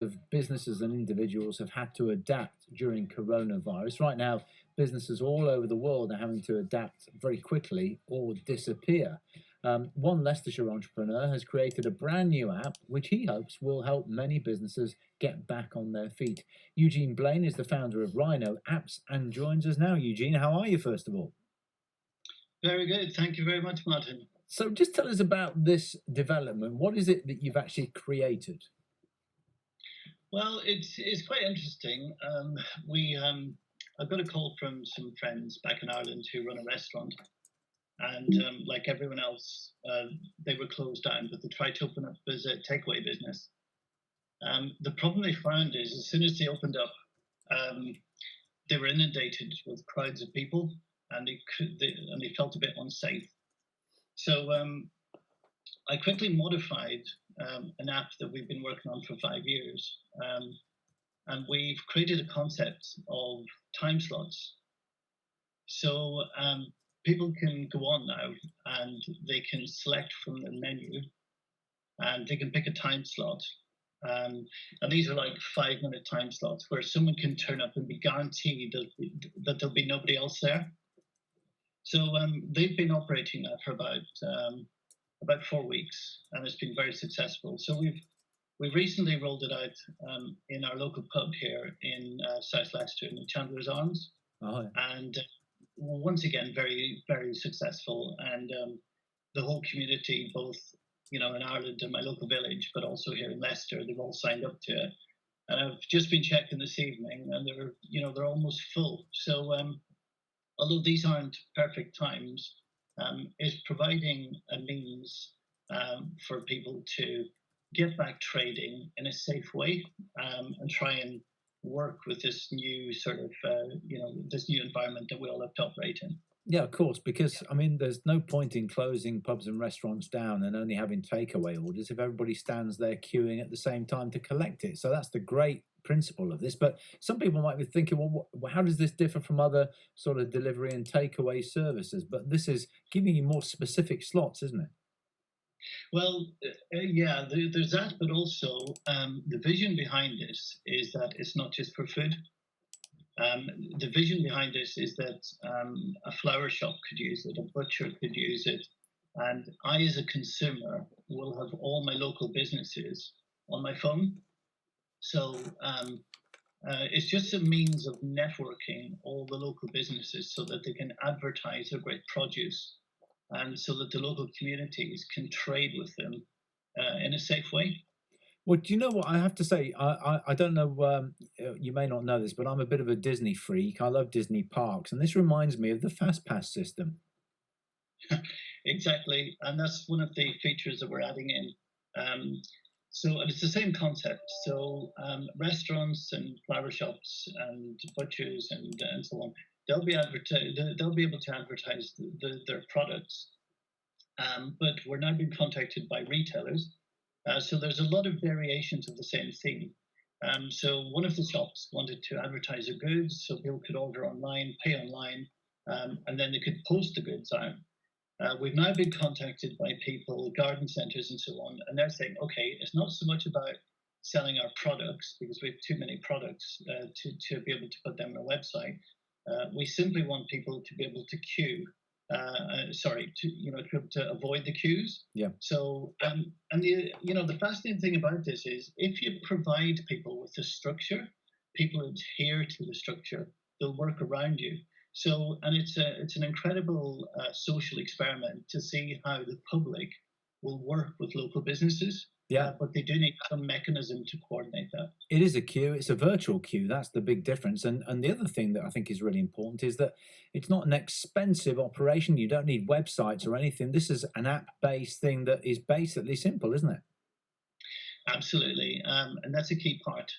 of businesses and individuals have had to adapt during coronavirus. Right now, businesses all over the world are having to adapt very quickly or disappear. One Leicestershire entrepreneur has created a brand new app, which he hopes will help many businesses get back on their feet. Eugene Blaine is the founder of Rhino Apps and joins us now. Eugene, how are you, first of all? Very good. Thank you very much, Martin. So, just tell us about this development. What is it that you've actually created? Well, it's quite interesting. We I got a call from some friends back in Ireland who run a restaurant, and like everyone else, they were closed down, but they tried to open up as a takeaway business. The problem they found is as soon as they opened up, um, they were inundated with crowds of people, and they felt a bit unsafe. So I quickly modified an app that we've been working on for 5 years. And we've created a concept of time slots. So people can go on now and they can select from the menu and they can pick a time slot. And these are like 5 minute time slots where someone can turn up and be guaranteed that there'll be nobody else there. So they've been operating that for about 4 weeks, and it's been very successful. So we've recently rolled it out in our local pub here in South Leicester in the Chandler's Arms, Oh, yeah. and once again very successful. And the whole community, both in Ireland and my local village, but also here in Leicester, they've all signed up to it. And I've just been checking this evening, and they're almost full. So although these aren't perfect times, is providing a means for people to get back trading in a safe way and try and work with this new sort of, this new environment that we all have to operate in. Yeah, of course, because I mean, there's no point in closing pubs and restaurants down and only having takeaway orders if everybody stands there queuing at the same time to collect it. So that's the great principle of this. But some people might be thinking, well, how does this differ from other sort of delivery and takeaway services? But this is giving you more specific slots, isn't it? Well, yeah, there's that, but also the vision behind this is that it's not just for food. The vision behind this is that a flower shop could use it, a butcher could use it, and I, as a consumer, will have all my local businesses on my phone. So it's just a means of networking all the local businesses so that they can advertise their great produce and so that the local communities can trade with them in a safe way. Well, do you know what I have to say? I don't know. You may not know this, but I'm a bit of a Disney freak. I love Disney parks, and this reminds me of the Fast Pass system. Exactly, and that's one of the features that we're adding in. And it's the same concept. So restaurants and flower shops and butchers and so on, they'll be able to advertise their products. But we're now being contacted by retailers. So there's a lot of variations of the same theme. So one of the shops wanted to advertise their goods so people could order online, pay online, and then they could post the goods out. We've now been contacted by people, garden centres, and so on, and they're saying, okay, it's not so much about selling our products because we have too many products to be able to put them on a website. We simply want people to be able to queue. To be able to avoid the queues. Yeah. So, and the fascinating thing about this is if you provide people with the structure, people adhere to the structure. They'll work around you. So, and it's an incredible social experiment to see how the public will work with local businesses. Yeah. But they do need some mechanism to coordinate that. It is a queue. It's a virtual queue. That's the big difference. And the other thing that I think is really important is that it's not an expensive operation. You don't need websites or anything. This is an app-based thing that is basically simple, isn't it? Absolutely, and that's a key part.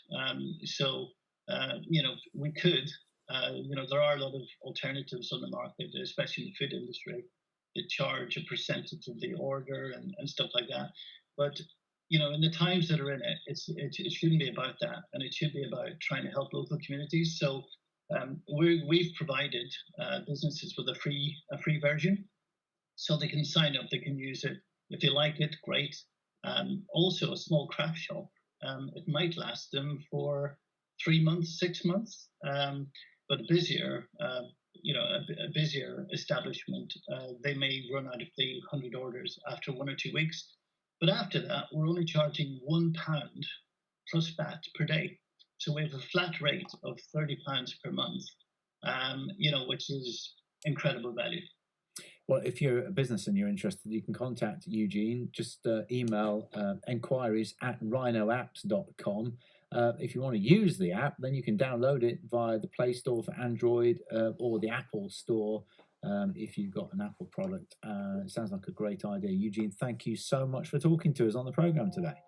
We could, there are a lot of alternatives on the market, especially in the food industry, that charge a percentage of the order and stuff like that. But in the times that are in it, it shouldn't be about that, and it should be about trying to help local communities. So we've provided businesses with a free version, so they can sign up, they can use it. If they like it, great. Also, a small craft shop it might last them for 3 months, 6 months. But busier, a busier establishment, they may run out of the 100 orders after 1 or 2 weeks. But after that, we're only charging £1 plus VAT per day. So we have a flat rate of £30 per month, which is incredible value. Well, if you're a business and you're interested, you can contact Eugene. Just email enquiries@rhinoapps.com. If you want to use the app, then you can download it via the Play Store for Android or the Apple Store if you've got an Apple product. It sounds like a great idea. Eugene, thank you so much for talking to us on the program today.